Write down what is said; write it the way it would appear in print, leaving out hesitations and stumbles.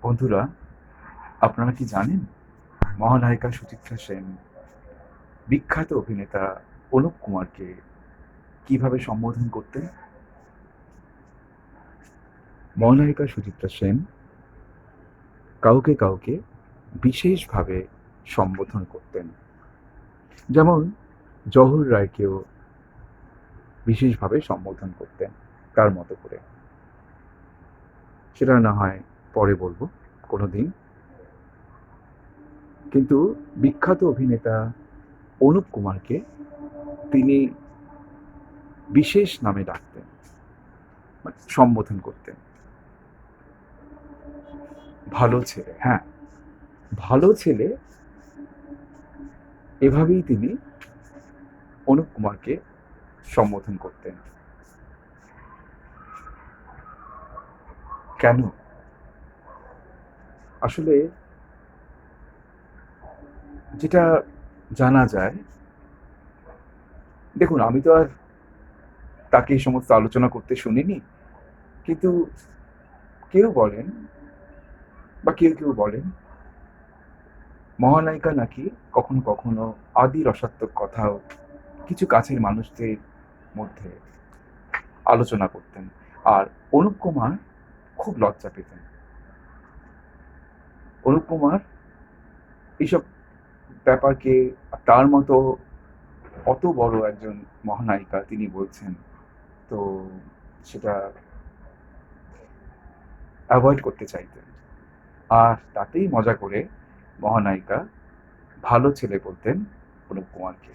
বন্ধুরা, আপনারা কি জানেন মহানায়িকা সুচিত্রা সেন বিখ্যাত অভিনেতা অনুপ কুমারকে কিভাবে সম্বোধন করতেন? মহানায়িকা সুচিত্রা সেন কাউকে কাউকে বিশেষভাবে সম্বোধন করতেন। যেমন জহুর রায়কেও বিশেষভাবে সম্বোধন করতেন তার মতো করে। সেটা না হয় পরে বলবো কোনোদিন। কিন্তু বিখ্যাত অভিনেতা অনুপ কুমারকে তিনি বিশেষ নামে ডাকতেন, মানে সম্বোধন করতেন। ভালো ছেলে, হ্যাঁ, ভালো ছেলে, এভাবেই তিনি অনুপ কুমারকে সম্বোধন করতেন। কেন? আসলে যেটা জানা যায়, দেখুন, আমি তো আর তাকে এই সমস্ত আলোচনা করতে শুনিনি, কিন্তু কেউ বলেন বা কেউ কেউ বলেন মহানায়িকা নাকি কখনো কখনো আদি রসাত্মক কথাও কিছু কাছের মানুষদের মধ্যে আলোচনা করতেন, আর অনুপ কুমার খুব লজ্জা পেতেন। অনুপ কুমার এইসব ব্যাপারকে, তার মতো অত বড় একজন মহানায়িকা তিনি বলছেন, তো সেটা অ্যাভয়েড করতে চাইতেন। আর তাতেই মজা করে মহানায়িকা ভালো ছেলে বলতেন অনুপ কুমারকে।